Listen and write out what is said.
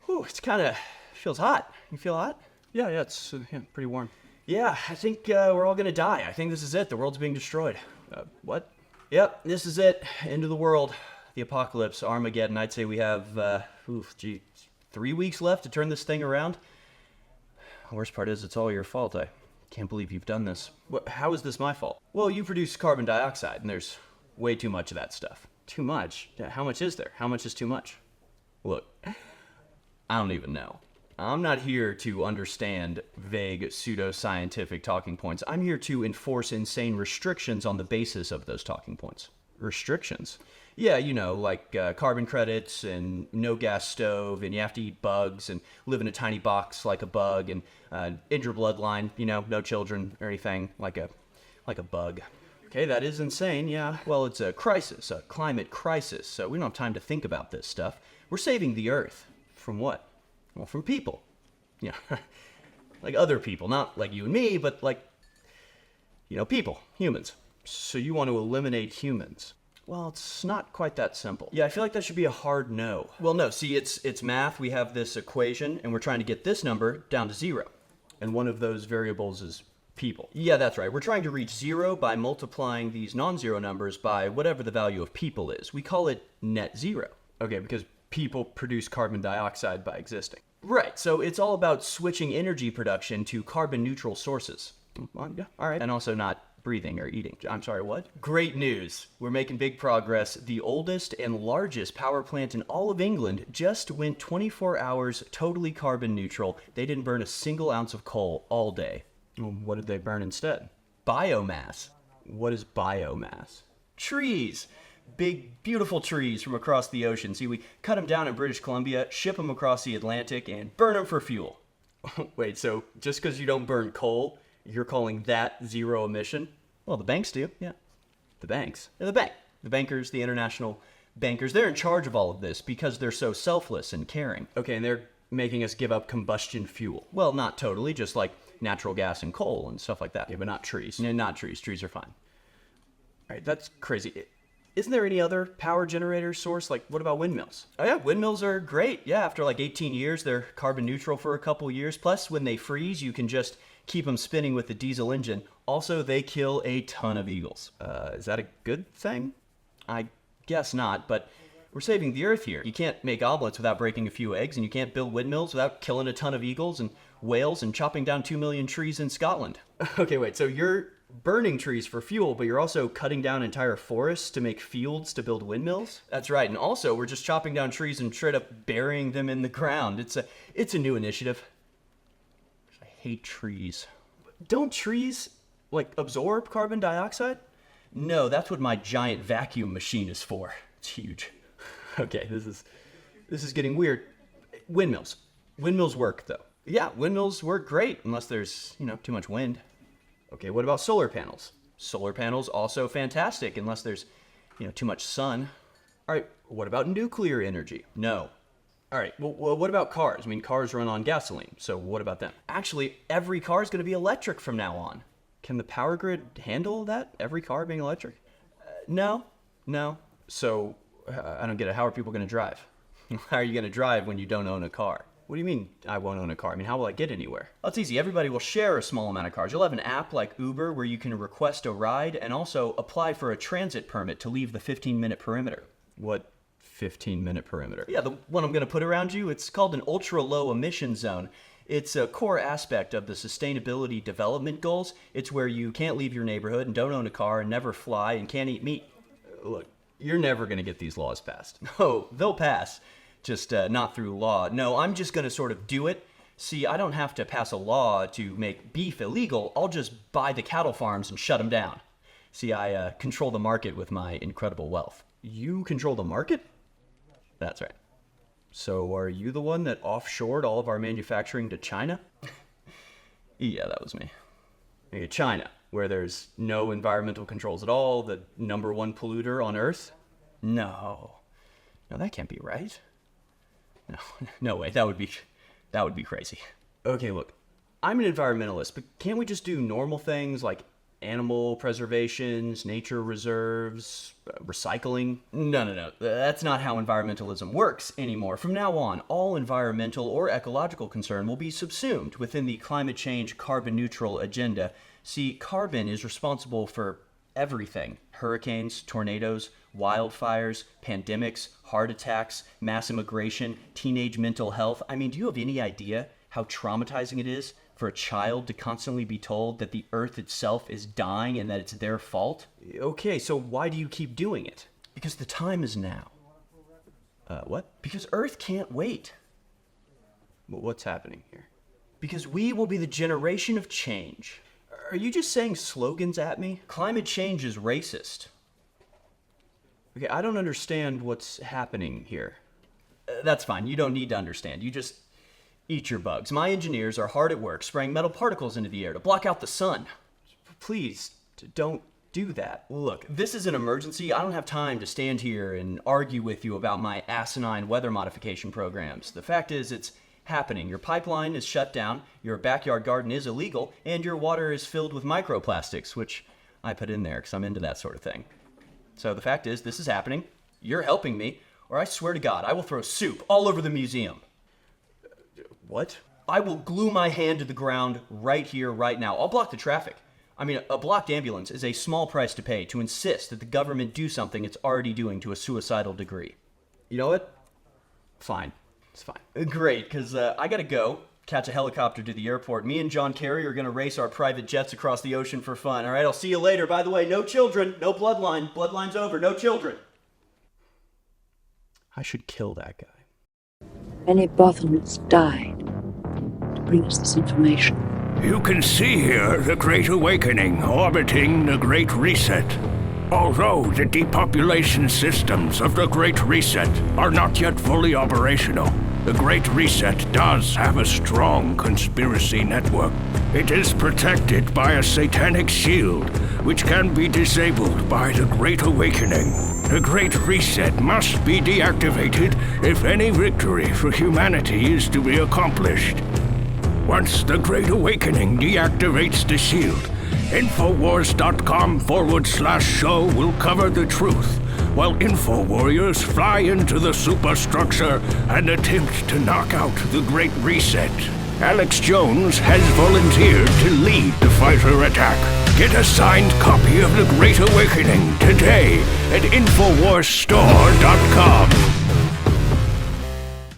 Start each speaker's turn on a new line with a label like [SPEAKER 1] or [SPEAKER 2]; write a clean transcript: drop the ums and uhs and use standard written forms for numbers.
[SPEAKER 1] Whew, it's kind of feels hot. You feel hot?
[SPEAKER 2] Yeah, it's pretty warm.
[SPEAKER 1] Yeah, I think we're all gonna die. I think this is it. The world's being destroyed.
[SPEAKER 2] What?
[SPEAKER 1] Yep, this is it. End of the world. The apocalypse, Armageddon. I'd say we have, 3 weeks left to turn this thing around. The worst part is it's all your fault. I can't believe you've done this. How is this my fault? Well, you produce carbon dioxide, and there's way too much of that stuff. Too much? Yeah, how much is there? How much is too much? Look, I don't even know. I'm not here to understand vague pseudo-scientific talking points. I'm here to enforce insane restrictions on the basis of those talking points. Restrictions? Yeah, like carbon credits and no gas stove, and you have to eat bugs and live in a tiny box like a bug, and in your bloodline, no children or anything like a bug. Okay, that is insane, yeah. Well, it's a crisis, a climate crisis, so we don't have time to think about this stuff. We're saving the Earth. From what? Well, from people. Yeah, like other people, not like you and me, but like, people, humans. So you want to eliminate humans. Well, it's not quite that simple. Yeah, I feel like that should be a hard no. Well, no, see, it's math. We have this equation, and we're trying to get this number down to 0. And one of those variables is people. Yeah, that's right. We're trying to reach 0 by multiplying these non-zero numbers by whatever the value of people is. We call it net zero. Okay, because people produce carbon dioxide by existing. Right, so it's all about switching energy production to carbon neutral sources. Well, yeah, all right. And also not breathing or eating. I'm sorry, what? Great news. We're making big progress. The oldest and largest power plant in all of England just went 24 hours totally carbon neutral. They didn't burn a single ounce of coal all day. Well, what did they burn instead? Biomass. What is biomass? Trees. Big, beautiful trees from across the ocean. See, we cut them down in British Columbia, ship them across the Atlantic, and burn them for fuel. Wait, so just because you don't burn coal, you're calling that zero emission? Well, the banks do, yeah. The banks. Yeah, the bank. The bankers, the international bankers, they're in charge of all of this because they're so selfless and caring. Okay, and they're making us give up combustion fuel. Well, not totally, just like natural gas and coal and stuff like that. Yeah, but not trees. Yeah, not trees. Trees are fine. All right, that's crazy. Isn't there any other power generator source? Like, what about windmills? Oh yeah, windmills are great. Yeah, after like 18 years, they're carbon neutral for a couple years. Plus, when they freeze, you can just keep them spinning with the diesel engine. Also, they kill a ton of eagles. Is that a good thing? I guess not, but we're saving the Earth here. You can't make omelets without breaking a few eggs, and you can't build windmills without killing a ton of eagles and whales and chopping down 2 million trees in Scotland. Okay, wait, so you're burning trees for fuel, but you're also cutting down entire forests to make fields to build windmills? That's right, and also we're just chopping down trees and straight up burying them in the ground. It's a new initiative. I hate trees. Don't trees, like, absorb carbon dioxide? No, that's what my giant vacuum machine is for. It's huge. Okay, this is getting weird. Windmills. Windmills work, though. Yeah, windmills work great, unless there's, too much wind. Okay, what about solar panels? Solar panels also fantastic, unless there's, too much sun. All right, what about nuclear energy? No. All right, well, what about cars? I mean, cars run on gasoline, so what about them? Actually, every car is going to be electric from now on. Can the power grid handle that? Every car being electric? No. So, I don't get it. How are people going to drive? How are you going to drive when you don't own a car? What do you mean I won't own a car? I mean, how will I get anywhere? Oh, it's easy. Everybody will share a small amount of cars. You'll have an app like Uber where you can request a ride and also apply for a transit permit to leave the 15-minute perimeter. What 15-minute perimeter? Yeah, the one I'm going to put around you. It's called an ultra-low emission zone. It's a core aspect of the Sustainability Development Goals. It's where you can't leave your neighborhood and don't own a car and never fly and can't eat meat. Look, you're never going to get these laws passed. No, they'll pass. Just not through law. No, I'm just going to sort of do it. See, I don't have to pass a law to make beef illegal. I'll just buy the cattle farms and shut them down. See, I control the market with my incredible wealth. You control the market? That's right. So are you the one that offshored all of our manufacturing to China? Yeah, that was me. Hey, China, where there's no environmental controls at all, the #1 polluter on Earth? No, that can't be right. No way. That would be crazy. Okay, look, I'm an environmentalist, but can't we just do normal things like animal preservations, nature reserves, recycling. No. That's not how environmentalism works anymore. From now on, all environmental or ecological concern will be subsumed within the climate change carbon neutral agenda. See, carbon is responsible for everything. Hurricanes, tornadoes, wildfires, pandemics, heart attacks, mass immigration, teenage mental health. I mean, do you have any idea how traumatizing it is for a child to constantly be told that the earth itself is dying and that it's their fault? Okay, so why do you keep doing it? Because the time is now. What? Because Earth can't wait.
[SPEAKER 2] What's happening here?
[SPEAKER 1] Because we will be the generation of change. Are you just saying slogans at me? Climate change is racist. Okay, I don't understand what's happening here. That's fine, you don't need to understand. You just eat your bugs. My engineers are hard at work spraying metal particles into the air to block out the sun. Please, don't do that. Look, this is an emergency. I don't have time to stand here and argue with you about my asinine weather modification programs. The fact is, it's happening. Your pipeline is shut down, your backyard garden is illegal, and your water is filled with microplastics, which I put in there because I'm into that sort of thing. So the fact is, this is happening. You're helping me, or I swear to God, I will throw soup all over the museum.
[SPEAKER 2] What?
[SPEAKER 1] I will glue my hand to the ground right here, right now. I'll block the traffic. I mean, a blocked ambulance is a small price to pay to insist that the government do something it's already doing to a suicidal degree. You know what? Fine.
[SPEAKER 2] It's fine.
[SPEAKER 1] Great, because I gotta go catch a helicopter to the airport. Me and John Kerry are gonna race our private jets across the ocean for fun. All right, I'll see you later. By the way, no children, no bloodline. Bloodline's over, no children.
[SPEAKER 2] I should kill that guy.
[SPEAKER 3] Many Bothans died to bring us this information.
[SPEAKER 4] You can see here the Great Awakening orbiting the Great Reset. Although the depopulation systems of the Great Reset are not yet fully operational, the Great Reset does have a strong conspiracy network. It is protected by a satanic shield, which can be disabled by the Great Awakening. The Great Reset must be deactivated if any victory for humanity is to be accomplished. Once the Great Awakening deactivates the shield, Infowars.com/show will cover the truth, while InfoWarriors fly into the superstructure and attempt to knock out the Great Reset. Alex Jones has volunteered to lead the fighter attack. Get a signed copy of the Great Awakening today at InfoWarsStore.com.